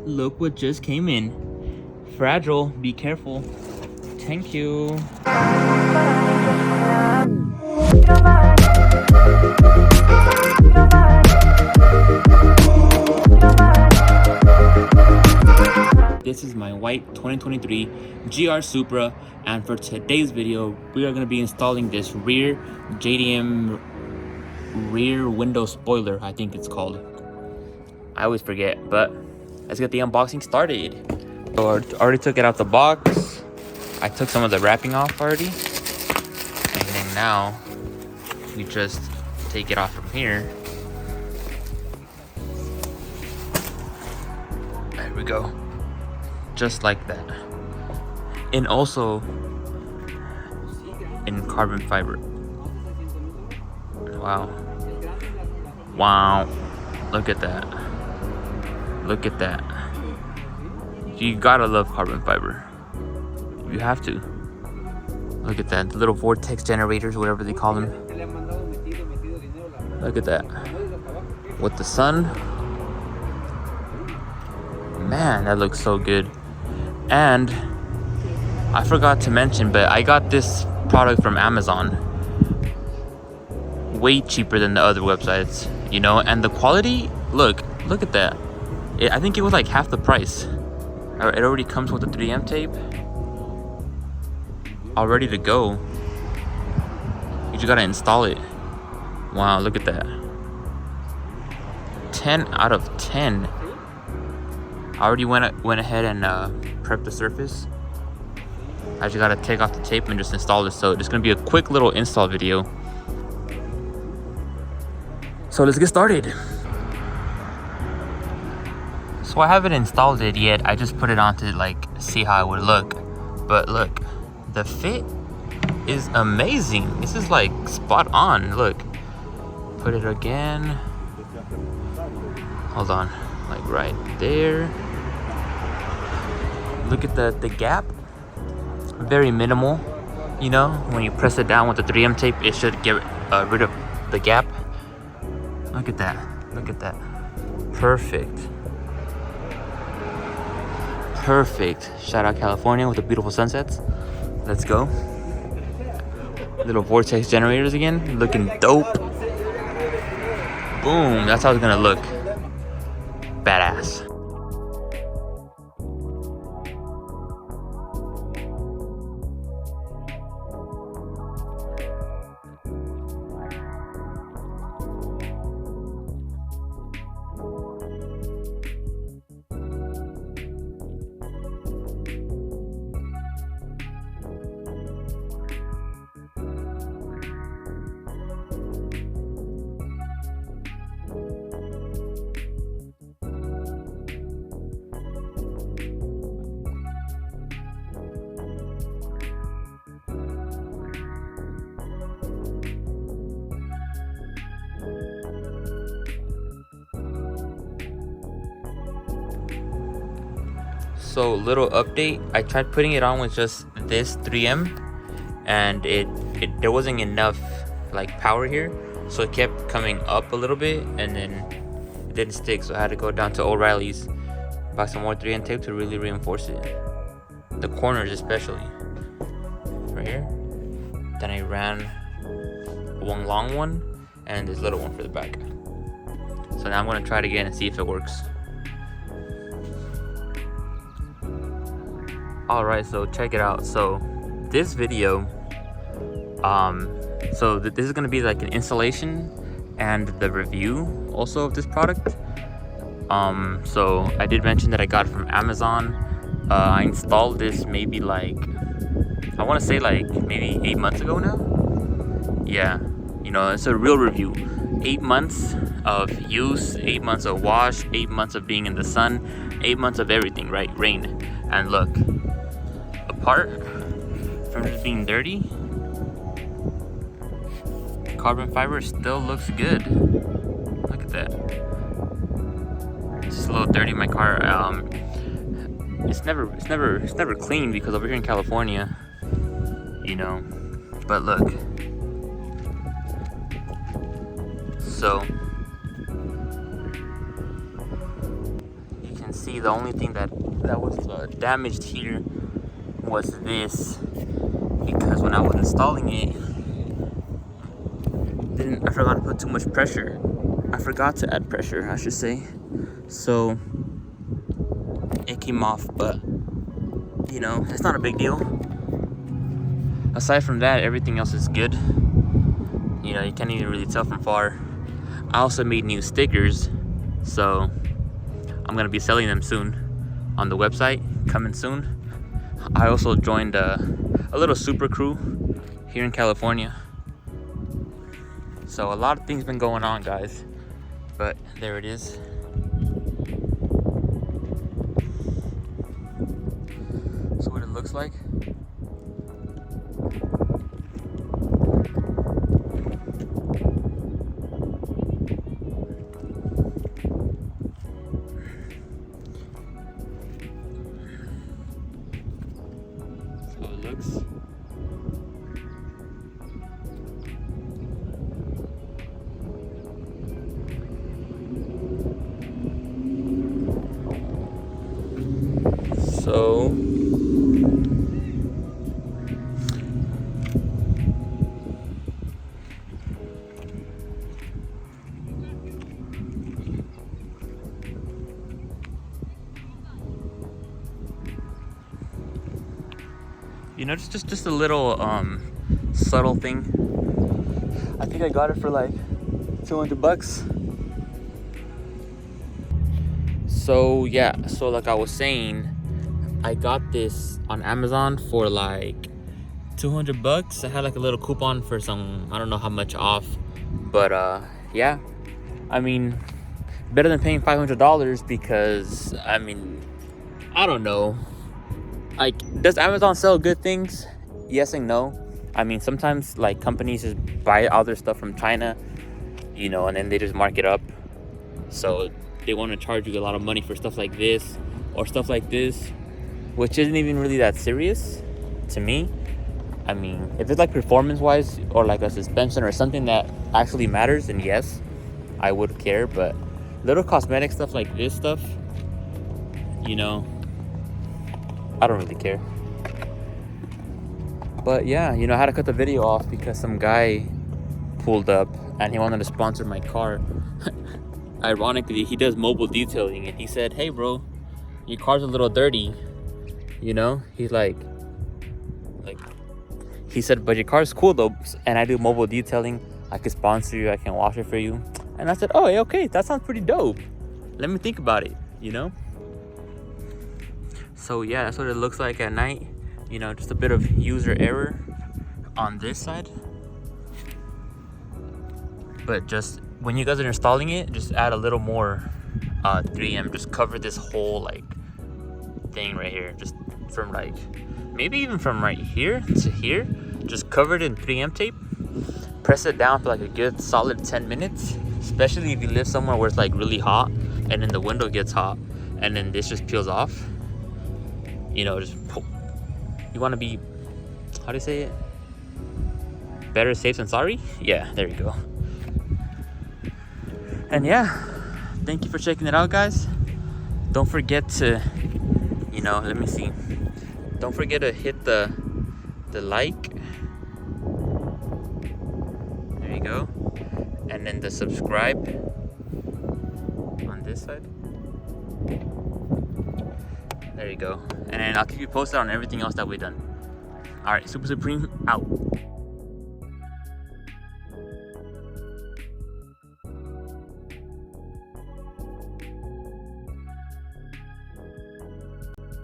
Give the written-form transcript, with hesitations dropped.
Look what just came in. Fragile, be careful. Thank you. This is my white 2023 GR Supra, and for today's video we are going to be installing this rear JDM rear window spoiler, I think it's called. I always forget, but let's get the unboxing started. So I already took it out the box. I took some of the wrapping off already, and then now we just take it off from here. There we go, just like that. And also in carbon fiber. Wow, look at that. Look at that. You gotta love carbon fiber. You have to. Look at that. The little vortex generators, whatever they call them. Look at that. With the sun. Man, that looks so good. And I forgot to mention, but I got this product from Amazon. Way cheaper than the other websites, you know, and the quality, look at that. I think it was like half the price. It already comes with the 3M tape, all ready to go. You just gotta install it. Wow, look at that. 10 out of 10. I already went ahead and prepped the surface. I just gotta take off the tape and just install this. So it's gonna be a quick little install video. So let's get started. So I haven't installed it yet. I just put it on to like see how it would look. But look, the fit is amazing. This is like spot on. Look, put it again. Hold on, like right there. Look at the gap. Very minimal. You know, when you press it down with the 3M tape, it should get rid of the gap. Look at that. Look at that. Perfect. Perfect. Shout out California with the beautiful sunsets. Let's go. Little vortex generators again. Looking dope. Boom. That's how it's gonna look. Badass. So little update, I tried putting it on with just this 3M and there wasn't enough like power here, so it kept coming up a little bit and then it didn't stick, so I had to go down to O'Reilly's, buy some more 3M tape to really reinforce it, the corners especially right here. Then I ran one long one and this little one for the back. So now I'm gonna try it again and see if it works. Alright, so check it out. So this video, this is gonna be like an installation and the review also of this product. So I did mention that I got it from Amazon. I installed this maybe like, I want to say like maybe 8 months ago now. Yeah, you know, it's a real review. 8 months of use, 8 months of wash, 8 months of being in the sun, 8 months of everything, right? Rain. And look, apart from just being dirty, carbon fiber still looks good. Look at that. It's just a little dirty in my car. It's never clean because over here in California, you know. But look. So you can can see, the only thing that was damaged here was this, because when I was installing it, I forgot to put too much pressure. I forgot to add pressure, I should say. So it came off, but you know, it's not a big deal. Aside from that, everything else is good. You know, you can't even really tell from far. I also made new stickers, so I'm gonna be selling them soon on the website, coming soon. I also joined a little Supra crew here in California. So a lot of things been going on, guys, but there it is. So what it looks like. So it looks. So you know, just a little subtle thing. I think I got it for like $200. So yeah, so like I was saying, I got this on Amazon for like $200. I had like a little coupon for some, I don't know how much off, but yeah, I mean, better than paying $500, because I mean, I don't know, like, does Amazon sell good things? Yes and no. I mean, sometimes like companies just buy all their stuff from China, you know, and then they just mark it up, so they want to charge you a lot of money for stuff like this or stuff like this, which isn't even really that serious to me. I mean, if it's like performance wise or like a suspension or something that actually matters, then yes, I would care. But little cosmetic stuff like this stuff, you know, I don't really care. But yeah, you know, I had to cut the video off because some guy pulled up and he wanted to sponsor my car. Ironically, he does mobile detailing, and he said, "Hey bro, your car's a little dirty." You know, he's like he said, "But your car's cool though, and I do mobile detailing. I can sponsor you, I can wash it for you." And I said, "Oh, okay, that sounds pretty dope. Let me think about it," you know? So yeah, that's what it looks like at night. You know, just a bit of user error on this side. But just when you guys are installing it, just add a little more 3M. Just cover this whole like thing right here, just from like maybe even from right here to here. Just cover it in 3M tape. Press it down for like a good solid 10 minutes, especially if you live somewhere where it's like really hot and then the window gets hot and then this just peels off. You know, just you want to be, how do you say it? Better safe than sorry? Yeah, there you go. And yeah, thank you for checking it out, guys. Don't forget to, you know, let me see. Don't forget to hit the like. There you go. And then the subscribe on this side. There you go. And then I'll keep you posted on everything else that we've done. All right, Super Supreme out.